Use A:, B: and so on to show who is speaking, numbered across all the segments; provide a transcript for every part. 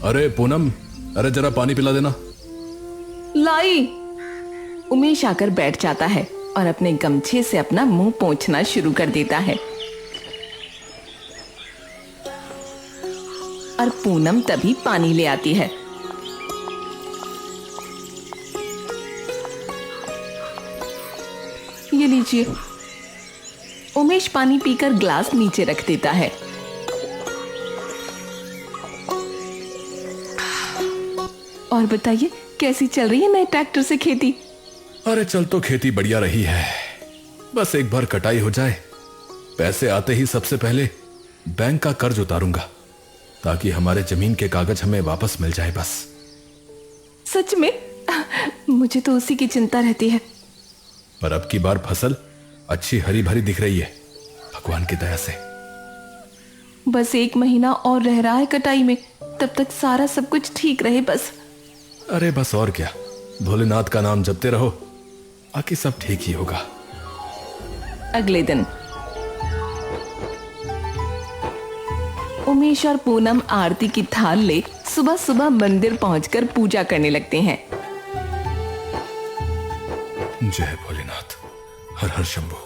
A: अरे पूनम, अरे जरा पानी पिला देना।
B: लाई। उमेश आकर बैठ जाता है और अपने गमछे से अपना मुंह पोंछना शुरू कर देता है और पूनम तभी पानी ले आती है। ये लीजिए। उमेश पानी पीकर ग्लास नीचे रख देता है। और बताइए कैसी चल रही है नए ट्रैक्टर से खेती?
A: अरे चल तो खेती बढ़िया रही है, बस एक बार कटाई हो जाए, पैसे आते ही सबसे पहले बैंक का कर्ज उतारूंगा ताकि हमारे जमीन के कागज हमें वापस मिल जाए बस।
B: सच में? मुझे तो उसी की चिंता रहती है।
A: पर अब की बार फसल अच्छी हरी भरी दिख रही है भगवान की दया से।
B: बस 1 महीना और रह रहा है कटाई में, तब तक सारा सब कुछ ठीक रहे बस।
A: अरे बस और क्या, भोलेनाथ का नाम जपते रहो, बाकी सब ठीक ही होगा।
B: अगले दिन उमेश और पूनम आरती की थाल ले सुबह सुबह मंदिर पहुंचकर पूजा करने लगते हैं।
A: जय भोलेनाथ, हर हर शंभू,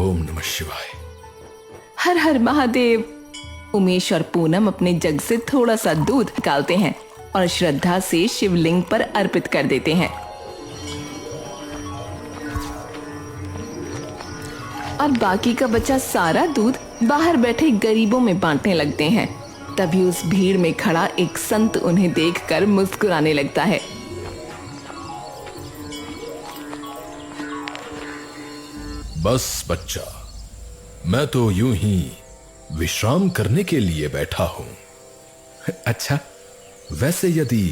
A: ओम नमः शिवाय।
B: हर हर महादेव। उमेश और पूनम अपने जग से थोड़ा सा दूध निकालते हैं और श्रद्धा से शिवलिंग पर अर्पित कर देते हैं और बाकी का बचा सारा दूध बाहर बैठे गरीबों में बांटने लगते हैं। तभी उस भीड़ में खड़ा एक संत उन्हें देखकर मुस्कुराने लगता है।
A: बस बच्चा, मैं तो यूं ही विश्राम करने के लिए बैठा हूं। अच्छा, वैसे यदि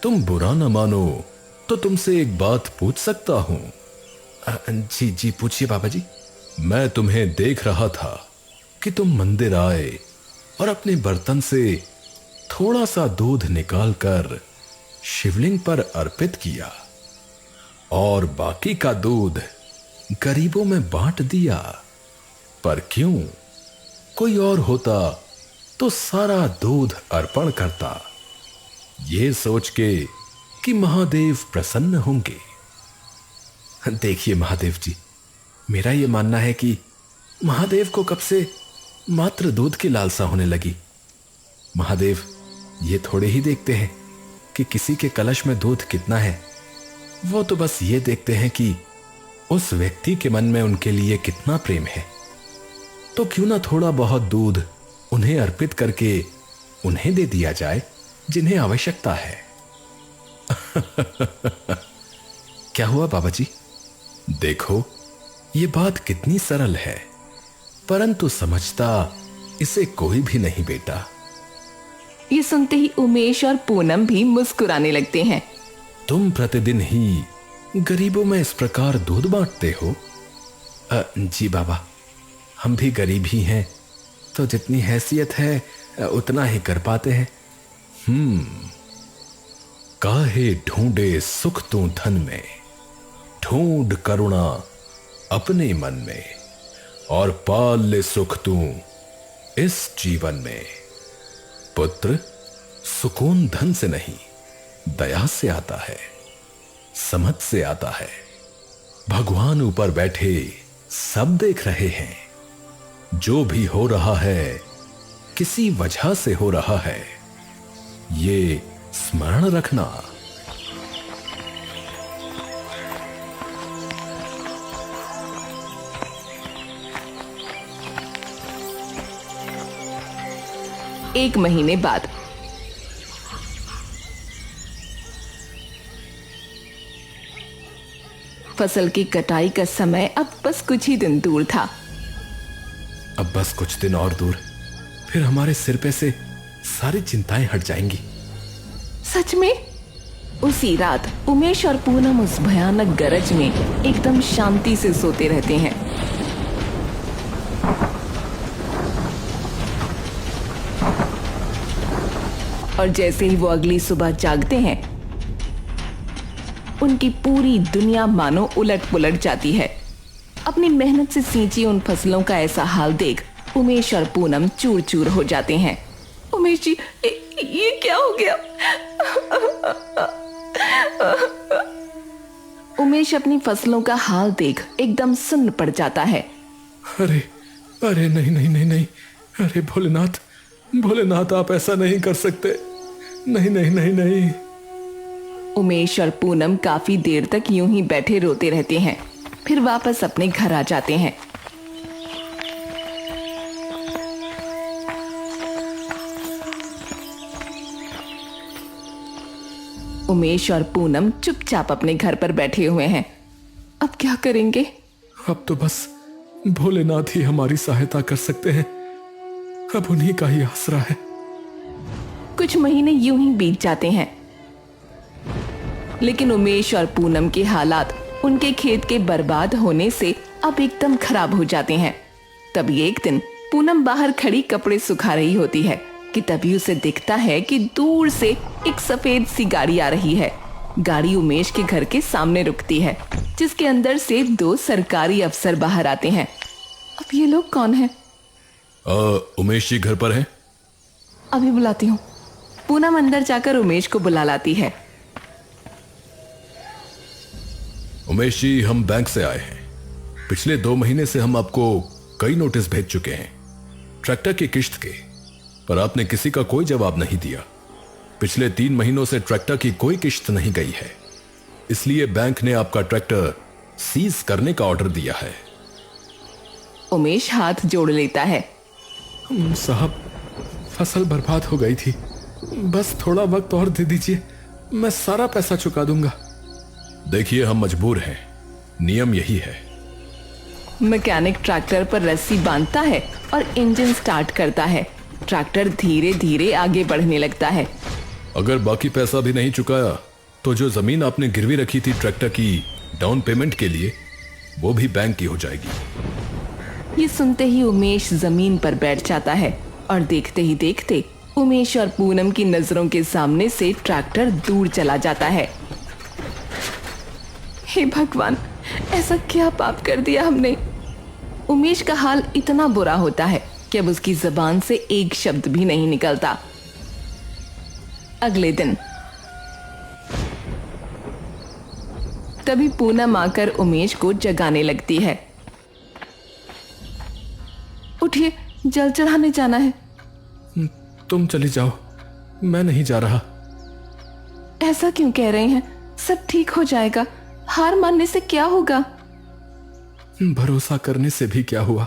A: तुम बुरा न मानो तो तुमसे एक बात पूछ सकता हूं? जी जी पूछिए बाबा जी। मैं तुम्हें देख रहा था कि तुम मंदिर आए और अपने बर्तन से थोड़ा सा दूध निकालकर शिवलिंग पर अर्पित किया और बाकी का दूध गरीबों में बांट दिया। पर क्यों? कोई और होता तो सारा दूध अर्पण करता, ये सोच के कि महादेव प्रसन्न होंगे। देखिए महादेव जी, मेरा ये मानना है कि महादेव को कब से मात्र दूध की लालसा होने लगी। महादेव ये थोड़े ही देखते हैं कि किसी के कलश में दूध कितना है, वो तो बस ये देखते हैं कि उस व्यक्ति के मन में उनके लिए कितना प्रेम है। तो क्यों ना थोड़ा बहुत दूध उन्हें अर्पित करके उन्हें दे दिया जाए जिन्हें आवश्यकता है। क्या हुआ बाबा जी? देखो, ये बात कितनी सरल है, परंतु समझता इसे कोई भी नहीं बेटा।
B: ये सुनते ही उमेश और पूनम भी मुस्कुराने लगते हैं।
A: तुम प्रतिदिन ही गरीबों में इस प्रकार दूध बांटते हो? जी बाबा, हम भी गरीब ही हैं, तो जितनी हैसियत है उतना ही कर पाते हैं। काहे ढूंढे सुख तू धन में, ढूंढ करुणा अपने मन में, और पाल ले सुख तू इस जीवन में। पुत्र, सुकून धन से नहीं, दया से आता है, समझ से आता है। भगवान ऊपर बैठे सब देख रहे हैं। जो भी हो रहा है किसी वजह से हो रहा है, ये स्मरण रखना।
B: एक महीने बाद फसल की कटाई का समय अब बस कुछ ही दिन दूर था।
A: अब बस कुछ दिन और दूर, फिर हमारे सिर पे से सारी चिंताएं हट जाएंगी।
B: सच में? उसी रात उमेश और पूनम उस भयानक गरज में एकदम शांति से सोते रहते हैं। और जैसे ही वो अगली सुबह जागते हैं, उनकी पूरी दुनिया मानो उलट पुलट जाती है। अपनी मेहनत से सींची उन फसलों का ऐसा हाल देख उमेश और पूनम चूर चूर हो जाते हैं। उमेश जी, ये क्या हो गया? उमेश अपनी फसलों का हाल देख एकदम सुन्न पड़ जाता है।
A: अरे अरे नहीं नहीं नहीं नहीं, अरे भोलेनाथ भोलेनाथ, आप ऐसा नहीं कर सकते, नहीं नहीं नहीं नहीं।
B: उमेश और पूनम काफी देर तक यूं ही बैठे रोते रहते हैं, फिर वापस अपने घर आ जाते हैं। उमेश और पूनम चुपचाप अपने घर पर बैठे हुए हैं। अब क्या करेंगे?
A: अब तो बस भोलेनाथ ही हमारी सहायता कर सकते हैं, अब उन्हीं का ही आसरा है।
B: कुछ महीने यूं ही बीत जाते हैं, लेकिन उमेश और पूनम के हालात उनके खेत के बर्बाद होने से अब एकदम खराब हो जाते हैं। तभी एक दिन पूनम बाहर खड़ी कपड़े सुखा रही होती है कि तभी उसे दिखता है कि दूर से एक सफेद सी गाड़ी आ रही है। गाड़ी उमेश के घर के सामने रुकती है, जिसके अंदर से 2 सरकारी अफसर बाहर आते हैं। अब ये लोग कौन हैं?
A: उमेश जी घर पर हैं?
B: अभी बुलाती हूँ। पूनम अंदर जाकर उमेश को बुला लाती है।
A: उमेश जी, हम बैंक से आए हैं। पिछले 2 महीने से हम आपको कई नोटिस भेज चुके हैं ट्रैक्टर की किश्त के, पर आपने किसी का कोई जवाब नहीं दिया। पिछले 3 महीनों से ट्रैक्टर की कोई किश्त नहीं गई है, इसलिए बैंक ने आपका ट्रैक्टर सीज करने का ऑर्डर दिया है।
B: उमेश हाथ जोड़ लेता है।
A: साहब, फसल बर्बाद हो गई थी, बस थोड़ा वक्त और दे दीजिए, मैं सारा पैसा चुका दूंगा। देखिए, हम मजबूर हैं, नियम यही है।
B: मैकेनिक ट्रैक्टर पर रस्सी बांधता है और इंजन स्टार्ट करता है। ट्रैक्टर धीरे धीरे आगे बढ़ने लगता है।
A: अगर बाकी पैसा भी नहीं चुकाया तो जो जमीन आपने गिरवी रखी थी ट्रैक्टर की डाउन पेमेंट के लिए, वो भी बैंक की हो जाएगी।
B: ये सुनते ही उमेश जमीन पर बैठ जाता है और देखते ही देखते उमेश और पूनम की नजरों के सामने से ट्रैक्टर दूर चला जाता है। हे भगवान, ऐसा क्या पाप कर दिया हमने? उमेश का हाल इतना बुरा होता है कि अब उसकी जुबान से एक शब्द भी नहीं निकलता। अगले दिन तभी पूनम आकर उमेश को जगाने लगती है। उठिए, जल चढ़ाने जाना है।
A: तुम चली जाओ, मैं नहीं जा रहा।
B: ऐसा क्यों कह रहे हैं? सब ठीक हो जाएगा, हार मानने से क्या होगा?
A: भरोसा करने से भी क्या हुआ?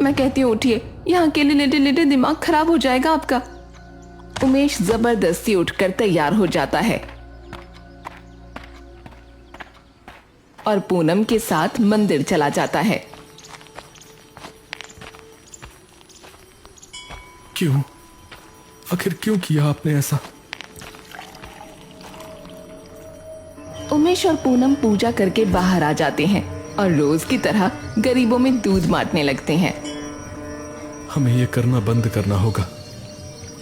B: मैं कहती हूँ उठिए, यहाँ अकेले लेटे लेटे दिमाग खराब हो जाएगा आपका। उमेश जबरदस्ती उठकर तैयार हो जाता है और पूनम के साथ मंदिर चला जाता है।
A: क्यों? आखिर क्यों किया आपने ऐसा?
B: उमेश और पूनम पूजा करके बाहर आ जाते हैं और रोज की तरह गरीबों में दूध बांटने लगते हैं।
A: हमें यह करना बंद करना होगा,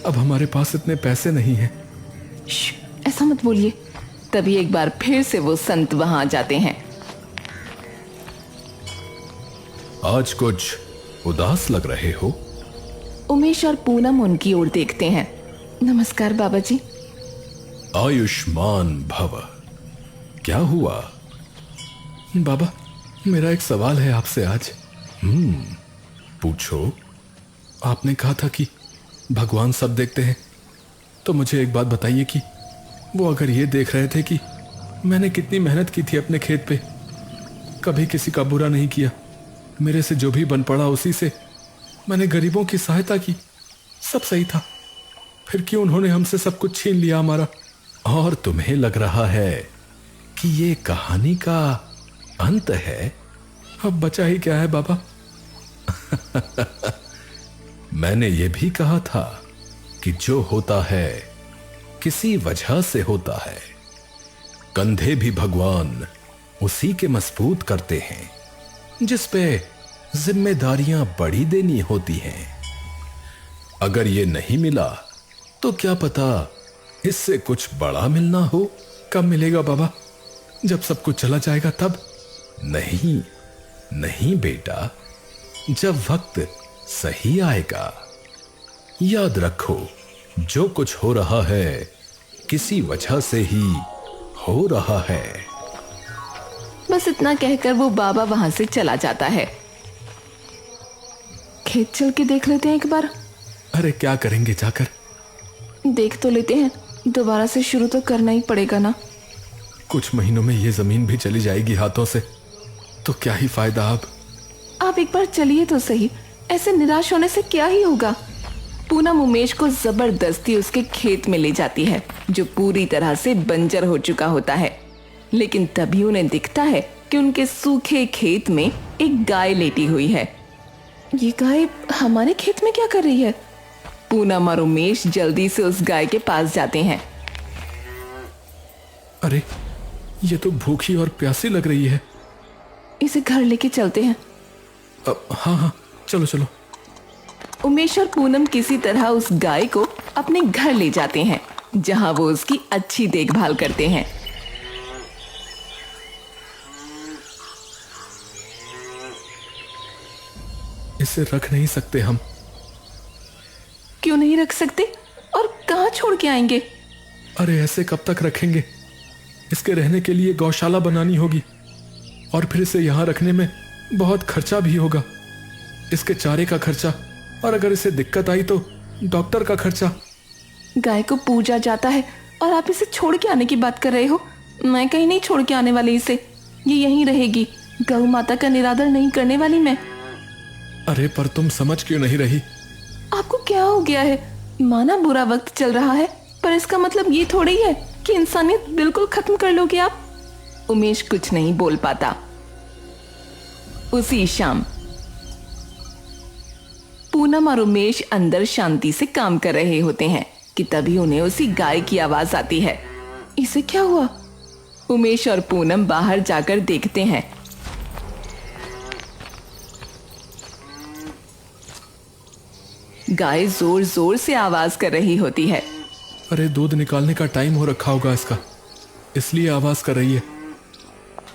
A: अब हमारे पास इतने पैसे नहीं हैं।
B: ऐसा मत बोलिए। तभी एक बार फिर से वो संत वहां आ जाते हैं।
A: आज कुछ उदास लग रहे हो।
B: उमेश और पूनम उनकी ओर देखते हैं। नमस्कार बाबा जी।
A: आयुष्मान भव। क्या हुआ? बाबा, मेरा एक सवाल है आपसे आज। पूछो। आपने कहा था कि भगवान सब देखते हैं, तो मुझे एक बात बताइए कि वो अगर ये देख रहे थे कि मैंने कितनी मेहनत की थी अपने खेत पे, कभी किसी का बुरा नहीं किया, मेरे से जो भी बन पड़ा उसी से मैंने गरीबों की सहायता की, सब सही था, फिर क्यों उन्होंने हमसे सब कुछ छीन लिया हमारा? और तुम्हें लग रहा है कि ये कहानी का अंत है? अब बचा ही क्या है बाबा? मैंने ये भी कहा था कि जो होता है किसी वजह से होता है। कंधे भी भगवान उसी के मजबूत करते हैं जिस पे जिम्मेदारियां बड़ी देनी होती हैं। अगर ये नहीं मिला तो क्या पता इससे कुछ बड़ा मिलना हो। कब मिलेगा बाबा? जब सब कुछ चला जाएगा तब? नहीं नहीं बेटा, जब वक्त सही आएगा। याद रखो, जो कुछ हो रहा है किसी वजह से ही हो रहा है।
B: बस इतना कहकर वो बाबा वहां से चला जाता है। खेत चल के देख लेते हैं एक बार।
A: अरे क्या करेंगे जाकर?
B: देख तो लेते हैं, दोबारा से शुरू तो करना ही पड़ेगा ना।
A: कुछ महीनों में ये जमीन भी चली जाएगी हाथों से, तो क्या ही फायदा। आप
B: एक बार चलिए तो सही, ऐसे निराश होने से क्या ही होगा। पूनम उमेश को जबरदस्ती उसके खेत में ले जाती है जो पूरी तरह से बंजर हो चुका होता है। लेकिन तभी उन्हें दिखता है कि उनके सूखे खेत में एक गाय लेटी हुई है। ये गाय हमारे खेत में क्या कर रही है? पूनम और उमेश जल्दी से उस गाय के पास जाते हैं।
A: अरे ये तो भूखी और प्यासी लग रही है।
B: इसे घर लेके चलते हैं।
A: हाँ हाँ चलो चलो।
B: उमेश और पूनम किसी तरह उस गाय को अपने घर ले जाते हैं जहां वो उसकी अच्छी देखभाल करते हैं।
A: इसे रख नहीं सकते हम।
B: क्यों नहीं रख सकते? और कहां छोड़ के आएंगे?
A: अरे ऐसे कब तक रखेंगे? इसके रहने के लिए गौशाला बनानी होगी और फिर इसे यहां रखने में बहुत खर्चा भी होगा। इसके चारे का खर्चा, और अगर इसे दिक्कत आई तो डॉक्टर का खर्चा।
B: गाय को पूजा जाता है और आप इसे छोड़ के आने की बात कर रहे हो? मैं कहीं नहीं छोड़ के आने वाली इसे, ये यहीं रहेगी। गौ माता का निरादर नहीं करने वाली मैं।
A: अरे पर तुम समझ क्यों नहीं रही?
B: आपको क्या हो गया है? माना बुरा वक्त चल रहा है, पर इसका मतलब ये थोड़ी है कि इंसानियत बिल्कुल खत्म कर लोगे आप। उमेश कुछ नहीं बोल पाता। उसी शाम पूनम और उमेश अंदर शांति से काम कर रहे होते हैं कि तभी उन्हें उसी गाय की आवाज आती है। इसे क्या हुआ? उमेश और पूनम बाहर जाकर देखते हैं। गाय जोर जोर से आवाज कर रही होती है।
A: अरे दूध निकालने का टाइम हो रखा होगा इसका, इसलिए आवाज कर रही है।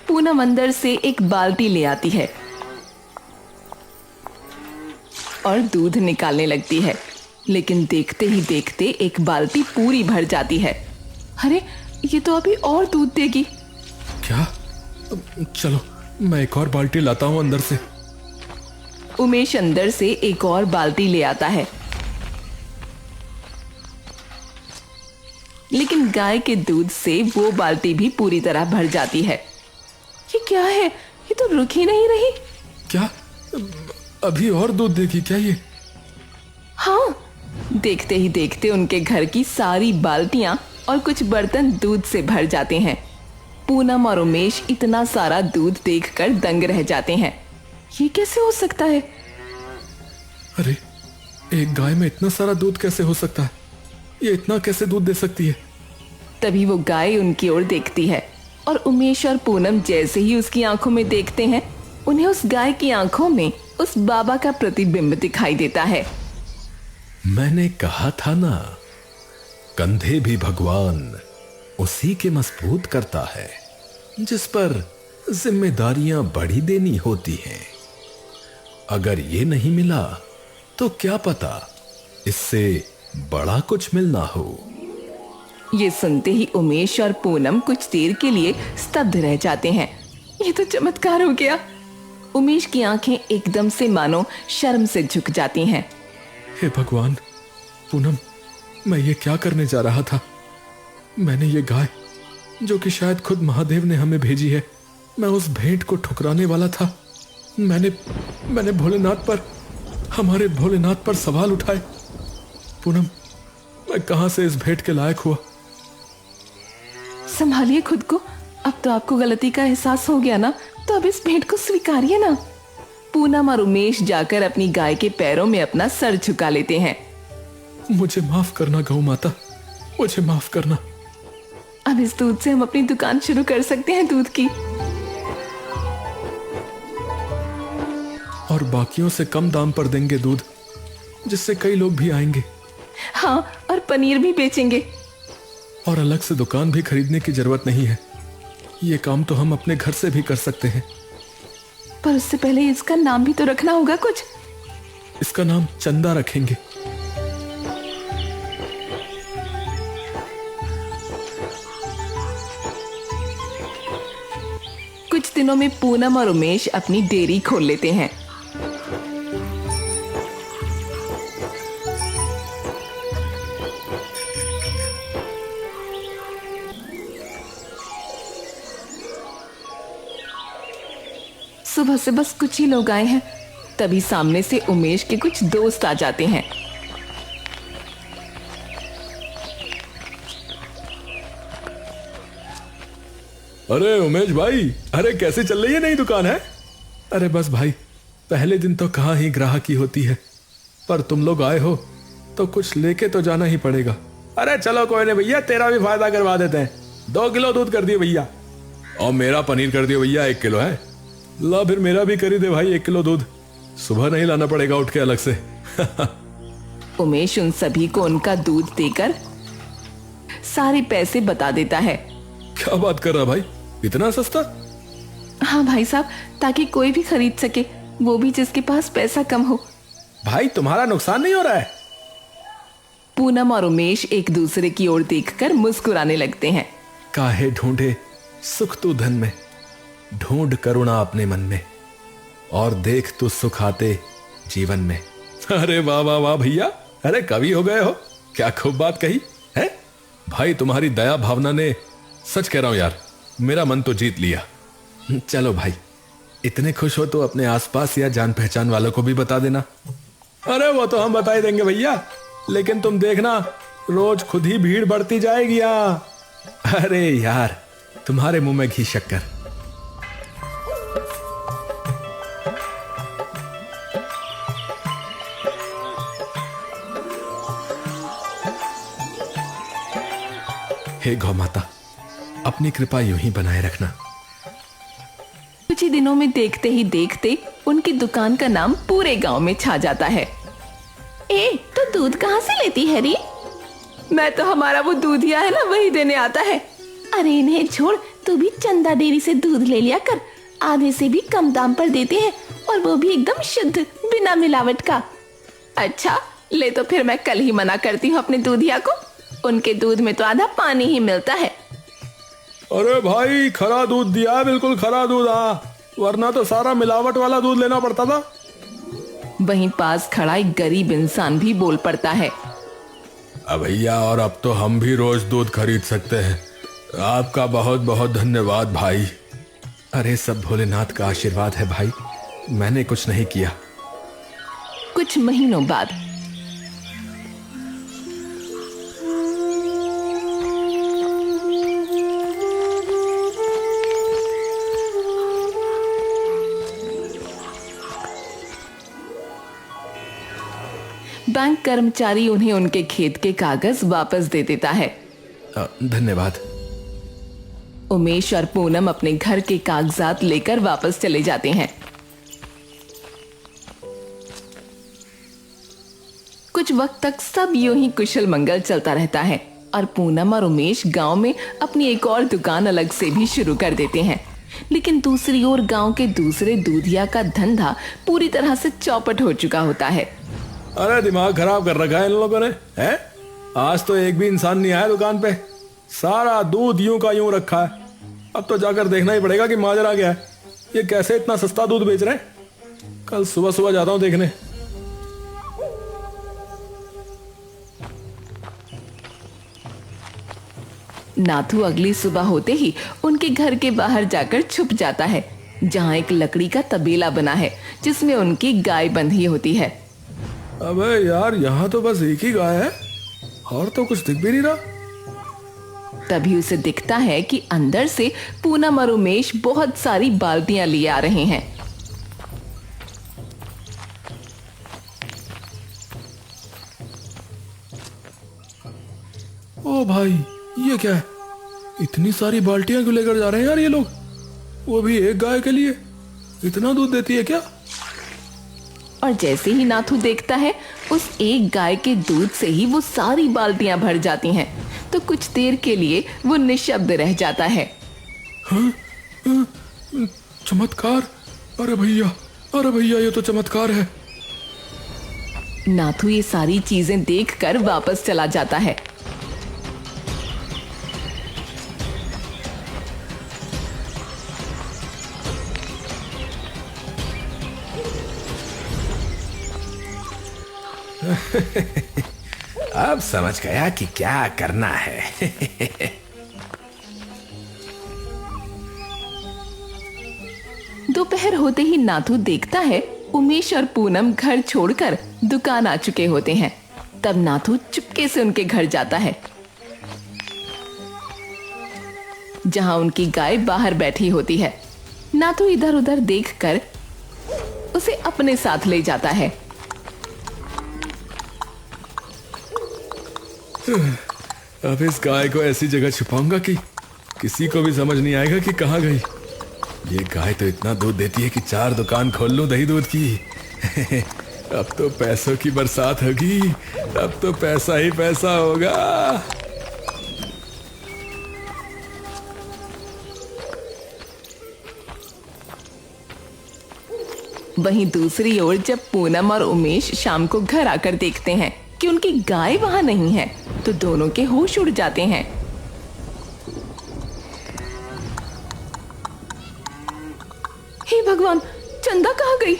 B: पूनम अंदर से एक बाल्टी ले आती है और दूध निकालने लगती है, लेकिन देखते ही देखते एक बाल्टी पूरी भर जाती है। अरे ये तो अभी और दूध देगी।
A: क्या? चलो मैं एक और बाल्टी लाता हूं अंदर से।
B: उमेश अंदर से एक और बाल्टी ले आता है, लेकिन गाय के दूध से वो बाल्टी भी पूरी तरह भर जाती है। ये क्या है? ये तो रुक ही नहीं रही।
A: क्या अभी और दूध देगी क्या ये?
B: हाँ, देखते ही देखते उनके घर की सारी बाल्टियां और कुछ बर्तन दूध से भर जाते हैं। पूनम और उमेश इतना सारा दूध देखकर दंग रह जाते हैं। ये कैसे हो सकता है?
A: अरे एक गाय में इतना सारा दूध कैसे हो सकता है? ये इतना कैसे दूध दे सकती है?
B: तभी वो गाय उनकी ओर देखती है और उमेश और पूनम जैसे ही उसकी आंखों में देखते हैं, उन्हें उस गाय की आंखों में उस बाबा का प्रतिबिंब दिखाई देता है।
A: मैंने कहा था ना, कंधे भी भगवान उसी के मजबूत करता है जिस पर जिम्मेदारियां बड़ी देनी होती हैं। अगर ये नहीं मिला तो क्या पता इससे बड़ा कुछ मिलना हो।
B: ये सुनते ही उमेश और पूनम कुछ देर के लिए स्तब्ध रह जाते हैं। ये तो चमत्कार हो गया। उमेश की आंखें एकदम से मानो शर्म से झुक जाती हैं।
A: हे भगवान, पूनम मैं ये क्या करने जा रहा था? मैंने ये गाय, जो कि शायद खुद महादेव ने हमें भेजी है, मैं उस भेंट को ठुकराने वाला था। मैंने भोलेनाथ पर, हमारे भोलेनाथ पर सवाल उठाए। पूनम मैं कहां से इस भेंट के लायक हुआ?
B: संभालिए खुद को। अब तो आपको गलती का एहसास हो गया ना, तो अब इस भेंट को स्वीकारिए ना। पूनम और उमेश जाकर अपनी गाय के पैरों में अपना सर झुका लेते हैं।
A: मुझे माफ करना गौ माता, मुझे माफ करना।
B: अब इस दूध से हम अपनी दुकान शुरू कर सकते हैं, दूध की।
A: और बाकियों से कम दाम पर देंगे दूध, जिससे कई लोग भी आएंगे।
B: हाँ, और पनीर भी बेचेंगे।
A: और अलग से दुकान भी खरीदने की जरूरत नहीं है। ये काम तो हम अपने घर से भी कर सकते हैं।
B: पर उससे पहले इसका नाम भी तो रखना होगा कुछ।
A: इसका नाम चंदा रखेंगे।
B: दिनों में पूनम और उमेश अपनी डेयरी खोल लेते हैं। सुबह से बस कुछ ही लोग आए हैं, तभी सामने से उमेश के कुछ दोस्त आ जाते हैं।
A: अरे उमेश भाई, अरे कैसे चल रही है नई दुकान है? अरे बस भाई, पहले दिन तो कहाँ ही ग्राहकी होती है, पर तुम लोग आए हो तो कुछ लेके तो जाना ही पड़ेगा। अरे चलो कोई नहीं भैया, तेरा भी फायदा करवा देते हैं। 2 किलो दूध कर दिए भैया। और मेरा पनीर कर दियो भैया, 1 किलो है। ला फिर मेरा भी कर ही दे भाई, 1 किलो दूध। सुबह नहीं लाना पड़ेगा उठ के अलग से।
B: उमेश उन सभी को उनका दूध देकर सारे पैसे बता देता है।
A: क्या बात कर रहा भाई, इतना सस्ता?
B: हाँ भाई साहब, ताकि कोई भी खरीद सके, वो भी जिसके पास पैसा कम हो।
A: भाई तुम्हारा नुकसान नहीं हो रहा है?
B: पूनम और उमेश एक दूसरे की ओर देखकर मुस्कुराने लगते हैं।
A: काहे ढूंढे सुख तू धन में, ढूंढ करुणा अपने मन में, और देख तू सुख आते जीवन में। अरे वाह वाह वाह भैया, अरे कवि हो गए हो, क्या खूब बात कही है भाई। तुम्हारी दया भावना ने, सच कह रहा हूं यार, मेरा मन तो जीत लिया। चलो भाई, इतने खुश हो तो अपने आसपास या जान पहचान वालों को भी बता देना। अरे वो तो हम बता ही देंगे भैया, लेकिन तुम देखना रोज खुद ही भीड़ बढ़ती जाएगी यहाँ। अरे यार, तुम्हारे मुंह में घी शक्कर। हे गौ माता, अपनी कृपा यूं ही बनाए रखना।
B: कुछ ही दिनों में देखते ही देखते उनकी दुकान का नाम पूरे गांव में छा जाता है। तो दूध कहाँ से लेती है री? मैं तो हमारा वो दूधिया है ना, वही देने आता है। अरे इन्हें छोड़, तू भी चंदा डेयरी से दूध ले लिया कर, आधे से भी कम दाम पर देते हैं, और वो भी एकदम शुद्ध, बिना मिलावट का। अच्छा ले, तो फिर मैं कल ही मना करती हूँ अपने दूधिया को, उनके दूध में तो आधा पानी ही मिलता है।
A: अरे भाई, खरा दूध दिया है, बिल्कुल खरा दूध। वरना तो सारा मिलावट वाला दूध लेना पड़ता था।
B: वहीं पास खड़ा एक गरीब इंसान भी बोल पड़ता है।
A: अब भैया, और अब तो हम भी रोज दूध खरीद सकते हैं। आपका बहुत बहुत धन्यवाद भाई। अरे सब भोलेनाथ का आशीर्वाद है भाई, मैंने कुछ नहीं किया।
B: कुछ महीनों बाद बैंक कर्मचारी उन्हें उनके खेत के कागज वापस दे देता है।
A: धन्यवाद।
B: उमेश और पूनम अपने घर के कागजात लेकर वापस चले जाते हैं। कुछ वक्त तक सब यूं ही कुशल मंगल चलता रहता है, और पूनम और उमेश गांव में अपनी एक और दुकान अलग से भी शुरू कर देते हैं। लेकिन दूसरी ओर गांव के दूसरे दूधिया का धंधा पूरी तरह से चौपट हो चुका होता है।
A: अरे दिमाग खराब कर रखा है इन लोगों ने, हैं? आज तो एक भी इंसान नहीं आया दुकान पे, सारा दूध यूं का यूं रखा है। अब तो जाकर देखना ही पड़ेगा कि माजरा क्या है, ये कैसे इतना सस्ता दूध बेच रहे हैं। कल सुबह सुबह जाता हूं देखने।
B: नाथू अगली सुबह होते ही उनके घर के बाहर जाकर छुप जाता है, जहाँ एक लकड़ी का तबेला बना है जिसमें उनकी गाय बंधी होती है।
A: अबे यार, यहाँ तो बस एक ही गाय है, और तो कुछ दिख भी नहीं रहा।
B: तभी उसे दिखता है कि अंदर से पूनम और उमेश बहुत सारी बाल्टियां लिए आ रहे हैं।
A: ओ भाई, ये क्या है? इतनी सारी बाल्टियां क्यों लेकर जा रहे हैं यार ये लोग? वो भी एक गाय के लिए? इतना दूध देती है क्या?
B: और जैसे ही नाथू देखता है, उस एक गाय के दूध से ही वो सारी बाल्टियां भर जाती हैं, तो कुछ देर के लिए वो निशब्द रह जाता है।
A: हाँ? चमत्कार! अरे भैया, ये तो चमत्कार है।
B: नाथू ये सारी चीजें देखकर वापस चला जाता है।
A: अब समझ गया कि क्या करना है।
B: दोपहर होते ही नाथू देखता है उमेश और पूनम घर छोड़कर दुकान आ चुके होते हैं। तब नाथू चुपके से उनके घर जाता है, जहां उनकी गाय बाहर बैठी होती है। नाथू इधर उधर देखकर उसे अपने साथ ले जाता है।
A: अब इस गाय को ऐसी जगह छुपाऊंगा कि किसी को भी समझ नहीं आएगा कि कहाँ गई। ये गाय तो इतना दूध देती है कि 4 दुकान खोल लूं दही दूध की। अब तो पैसों की बरसात होगी, अब तो पैसा ही पैसा होगा।
B: वहीं दूसरी ओर जब पूनम और उमेश शाम को घर आकर देखते हैं कि उनकी गाय वहां नहीं है, तो दोनों के होश उड़ जाते हैं। हे भगवान, चंदा कहाँ गई?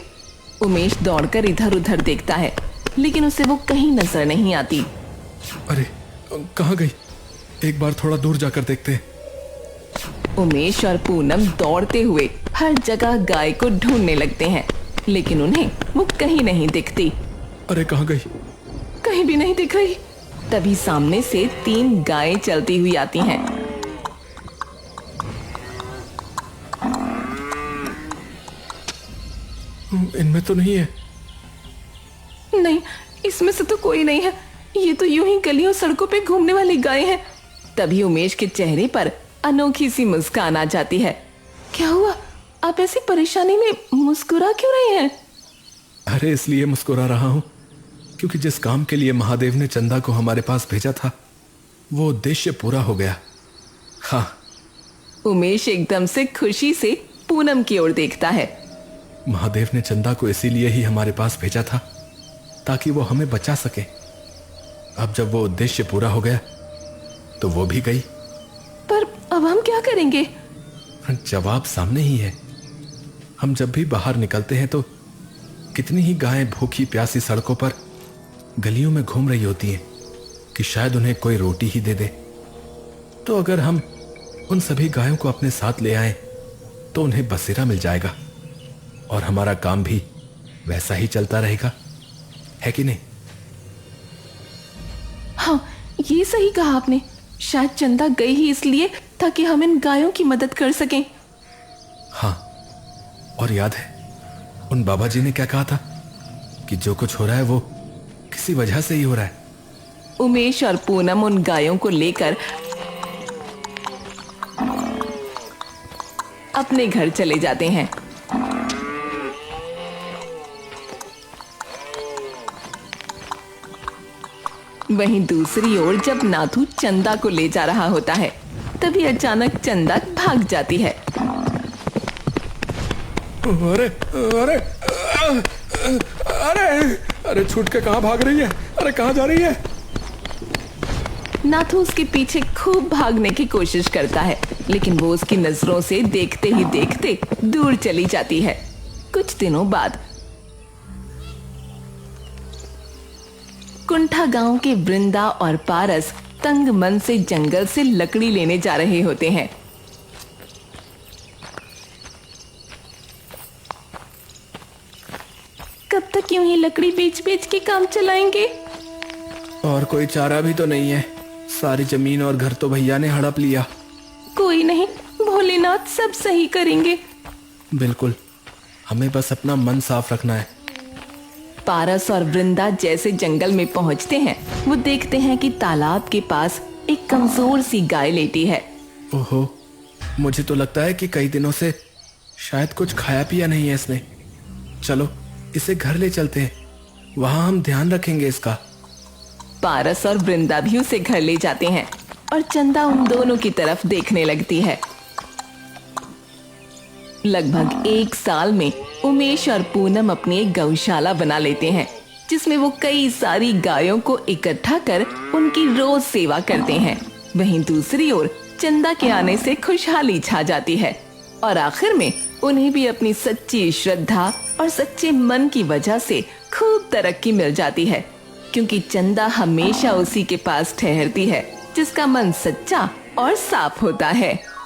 B: उमेश दौड़कर इधर उधर देखता है, लेकिन उसे वो कहीं नजर नहीं आती।
A: अरे कहाँ गई? एक बार थोड़ा दूर जाकर देखते हैं।
B: उमेश और पूनम दौड़ते हुए हर जगह गाय को ढूंढने लगते हैं, लेकिन उन्हें वो कहीं नहीं दिखती।
A: अरे कहाँ गई?
B: कहीं भी नहीं दिख रही। तभी सामने से 3 गायें चलती हुई आती हैं।
A: इनमें तो नहीं है।
B: नहीं, इसमें से तो कोई नहीं है। ये तो यूं ही गलियों सड़कों पे घूमने वाली गाय है। तभी उमेश के चेहरे पर अनोखी सी मुस्कान आ जाती है। क्या हुआ? आप ऐसी परेशानी में मुस्कुरा क्यों रहे हैं?
A: अरे इसलिए मुस्कुरा रहा हूं क्योंकि जिस काम के लिए महादेव ने चंदा को हमारे पास भेजा था, वो उद्देश्य पूरा हो गया। हाँ।
B: उमेश एकदम से खुशी से पूनम की ओर देखता है।
A: महादेव ने चंदा को इसीलिए ही हमारे पास भेजा था ताकि वो हमें बचा सके। अब जब वो उद्देश्य पूरा हो गया तो वो भी गई।
B: पर अब हम क्या करेंगे?
A: जवाब सामने ही है। हम जब भी बाहर निकलते हैं तो कितनी ही गायें भूखी प्यासी सड़कों पर गलियों में घूम रही होती हैं कि शायद उन्हें कोई रोटी ही दे दे। तो अगर हम उन सभी गायों को अपने साथ ले आए तो उन्हें बसेरा मिल जाएगा और हमारा काम भी वैसा ही चलता रहेगा, है कि नहीं?
B: हाँ, ये सही कहा आपने। शायद चंदा गई ही इसलिए ताकि हम इन गायों की मदद कर सकें।
A: हाँ, और याद है उन बाबा जी ने क्या कहा था कि जो कुछ हो रहा है वो किसी वजह से ही हो रहा है।
B: उमेश और पूनम उन गायों को लेकर अपने घर चले जाते हैं। वहीं दूसरी ओर जब नाथू चंदा को ले जा रहा होता है, तभी अचानक चंदा भाग जाती है।
A: अरे अरे अरे अरे छूट के कहाँ भाग रही है? अरे कहाँ जा रही है?
B: नाथू उसके पीछे खूब भागने की कोशिश करता है, लेकिन वो उसकी नजरों से देखते ही देखते दूर चली जाती है। कुछ दिनों बाद कुंठा गांव के वृंदा और पारस तंग मन से जंगल से लकड़ी लेने जा रहे होते हैं। कब तक यूं ही लकड़ी बेच बेच के काम चलाएंगे?
A: और कोई चारा भी तो नहीं है। सारी जमीन और घर तो भैया ने हड़प लिया।
B: कोई नहीं, भोलेनाथ सब सही करेंगे।
A: बिल्कुल, हमें बस अपना मन साफ रखना है।
B: पारस और वृंदा जैसे जंगल में पहुंचते हैं, वो देखते हैं कि तालाब के पास एक कमजोर सी गाय लेटी है।
A: ओहो, मुझे तो लगता है कि कई दिनों से शायद कुछ खाया पिया नहीं है इसने। चलो इसे घर ले चलते हैं, वहां हम ध्यान रखेंगे इसका।
B: पारस और वृंदा भी उसे घर ले जाते हैं और चंदा उन दोनों की तरफ देखने लगती है। लगभग 1 साल में उमेश और पूनम अपनी एक गौशाला बना लेते हैं, जिसमें वो कई सारी गायों को इकट्ठा कर उनकी रोज सेवा करते हैं। वहीं दूसरी ओर चंदा के आने से खुशहाली छा जाती है और आखिर में उन्हें भी अपनी सच्ची श्रद्धा और सच्चे मन की वजह से खूब तरक्की मिल जाती है। क्योंकि चंदा हमेशा उसी के पास ठहरती है जिसका मन सच्चा और साफ होता है।